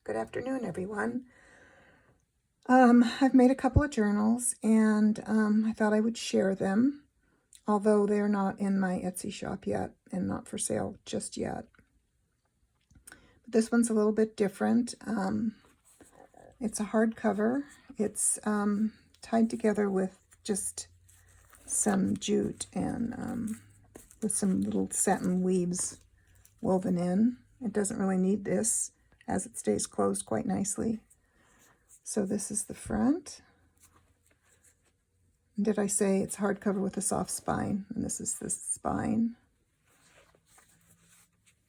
Good afternoon, everyone. I've made a couple of journals, and I thought I would share them, although they're not in my Etsy shop yet and not for sale just yet. But this one's a little bit different. It's a hardcover. It's tied together with just some jute and with some little satin weaves woven in. It doesn't really need this, as it stays closed quite nicely. So this is the front. Did I say it's hardcover with a soft spine? And this is the spine.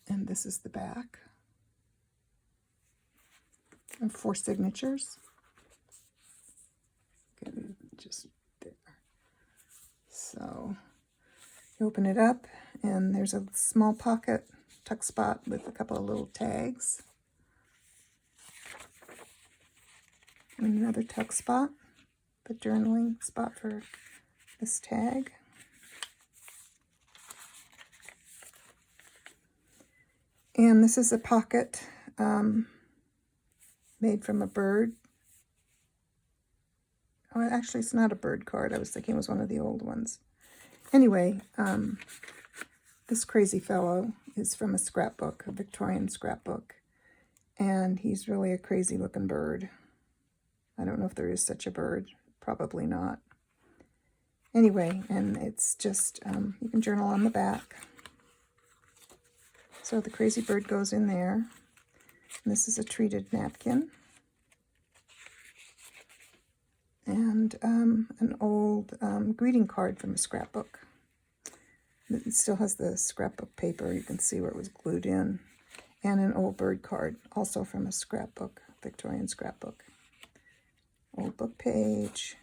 And this is the back. And 4 signatures. Okay, just there. So you open it up, and there's a small pocket tuck spot with a couple of little tags. And another tuck spot, the journaling spot for this tag. And this is a pocket made from a bird. Oh, actually, it's not a bird card. I was thinking it was one of the old ones. Anyway, this crazy fellow is from a scrapbook, a Victorian scrapbook. And he's really a crazy looking bird. I don't know if there is such a bird. Probably not. Anyway, and it's just, you can journal on the back. So the crazy bird goes in there. And this is a treated napkin. And an old greeting card from a scrapbook. It still has the scrapbook paper. You can see where it was glued in. And an old bird card, also from a scrapbook, Victorian scrapbook. Old book page.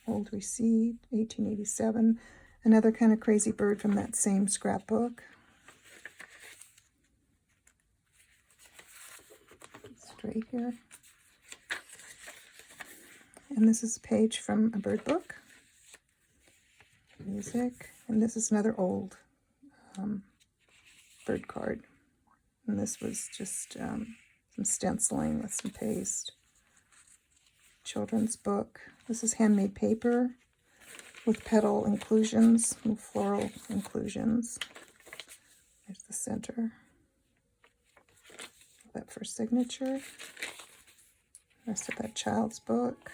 Old receipt, 1887. Another kind of crazy bird from that same scrapbook. Straight here. And this is a page from a bird book. Music. And this is another old bird card. And this was just some stenciling with some paste. Children's book. This is handmade paper with petal inclusions, and floral inclusions. There's the center. That for signature. Rest of that child's book.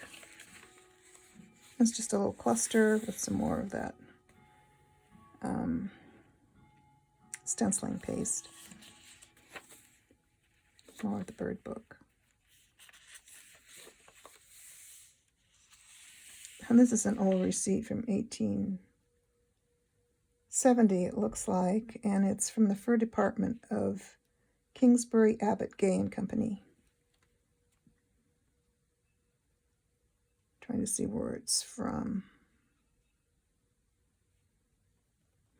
It's just a little cluster with some more of that stenciling paste. More of the bird book. And this is an old receipt from 1870, it looks like, and it's from the fur department of Kingsbury Abbott Gay and Company. Trying to see where it's from.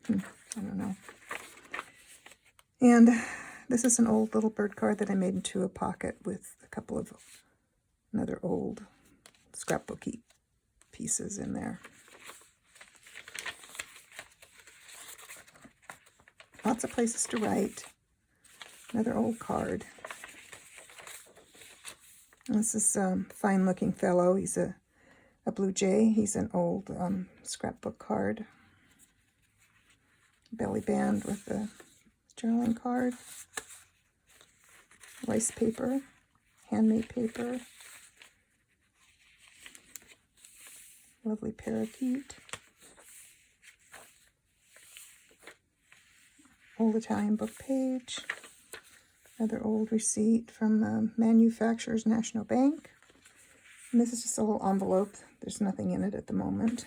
I don't know. And this is an old little bird card that I made into a pocket with a couple of another old scrapbooky pieces in there. Lots of places to write. Another old card. And this is a fine-looking fellow. He's a blue jay. He's an old scrapbook card. Belly band with the journaling card. Rice paper. Handmade paper. Lovely parakeet. Old Italian book page. Another old receipt from the Manufacturers National Bank. And this is just a little envelope. There's nothing in it at the moment.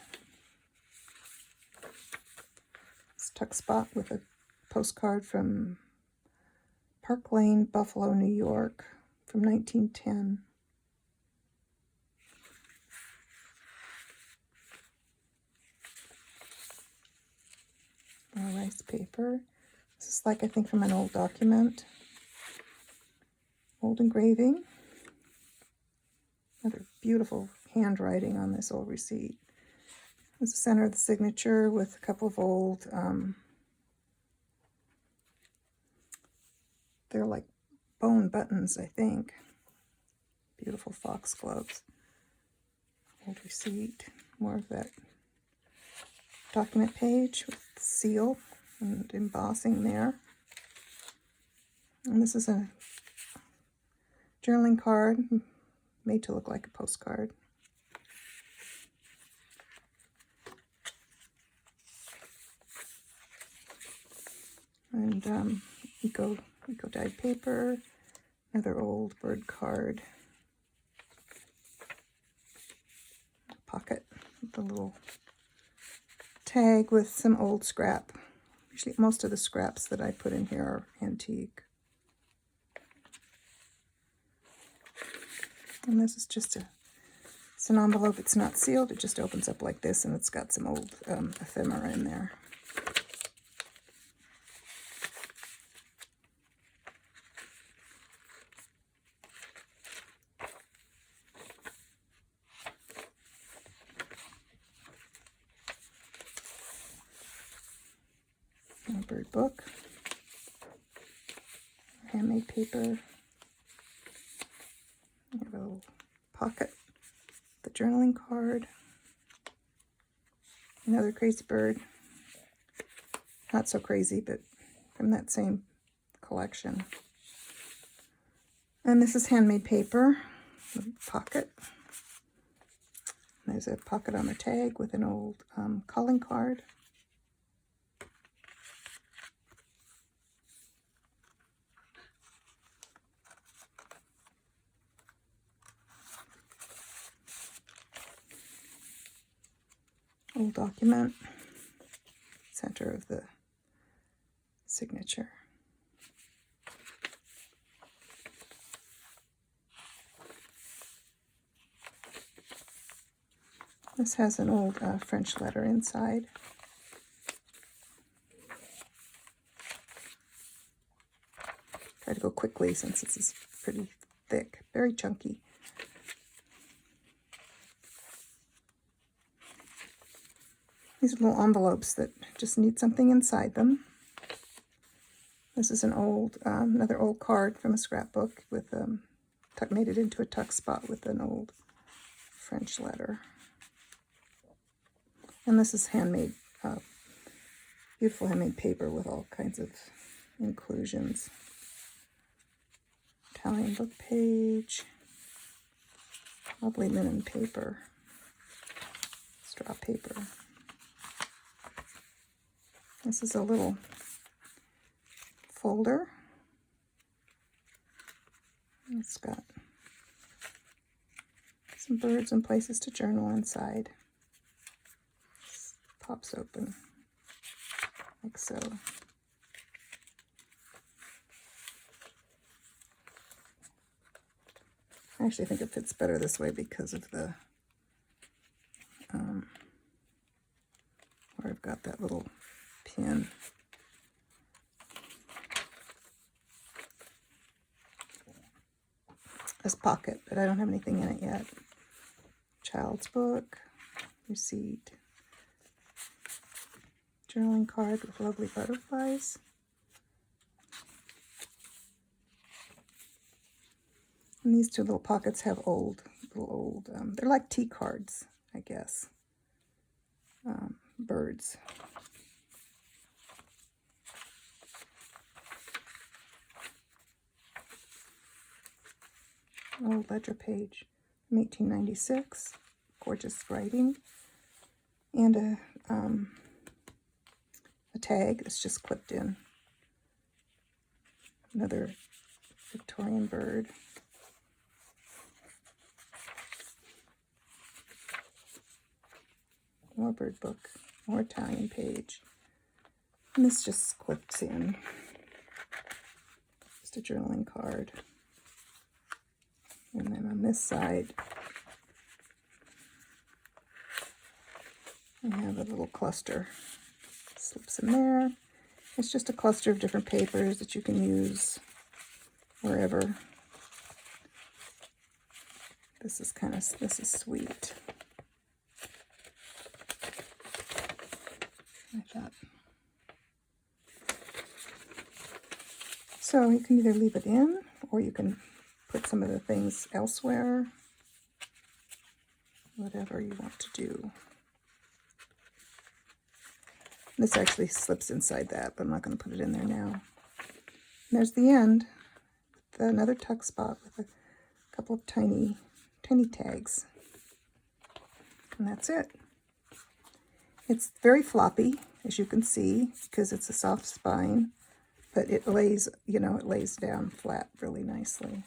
It's a tuck spot with a postcard from Park Lane, Buffalo, New York, from 1910. More rice paper. This is like, I think, from an old document. Old engraving. Another beautiful handwriting on this old receipt. There's the center of the signature with a couple of old, they're like bone buttons, I think. Beautiful foxgloves. Old receipt. More of that document page with seal and embossing there. And this is a journaling card made to look like a postcard. And eco dyed paper, another old bird card, pocket with a little tag with some old scrap. Usually most of the scraps that I put in here are antique. And this is just it's an envelope. It's not sealed. It just opens up like this, and it's got some old ephemera in there. A bird book, handmade paper. We have a little pocket, the journaling card, another crazy bird. Not so crazy, but from that same collection. And this is handmade paper, pocket. There's a pocket on the tag with an old calling card. Old document, center of the signature. This has an old French letter inside. Try to go quickly since this is pretty thick, very chunky. These are little envelopes that just need something inside them. This is an old, another old card from a scrapbook with made it into a tuck spot with an old French letter. And this is handmade, beautiful handmade paper with all kinds of inclusions. Italian book page, lovely linen paper, straw paper. This is a little folder. It's got some birds and places to journal inside. This pops open like so. I actually think it fits better this way because of the where I've got that little pin. This pocket, but I don't have anything in it yet. Child's book, receipt, journaling card with lovely butterflies. And these two little pockets have they're like tea cards, I guess. Birds. Old ledger page from 1896, gorgeous writing, and a tag that's just clipped in. Another Victorian bird. More bird book, more Italian page, and this just clips in. Just a journaling card. And then on this side, I have a little cluster. Slips in there. It's just a cluster of different papers that you can use wherever. This is sweet. Like that. So you can either leave it in or you can put some of the things elsewhere, whatever you want to do. This actually slips inside that, but I'm not going to put it in there now. And there's the end, another tuck spot with a couple of tiny tags. And that's it. It's very floppy, as you can see, because it's a soft spine, but it lays, you know, it lays down flat really nicely.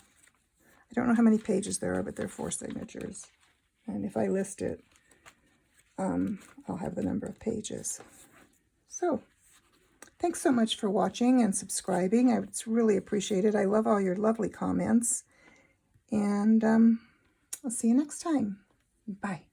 I don't know how many pages there are, but there are 4 signatures. And if I list it, I'll have the number of pages. So, thanks so much for watching and subscribing. It's really appreciated. I love all your lovely comments. And I'll see you next time. Bye.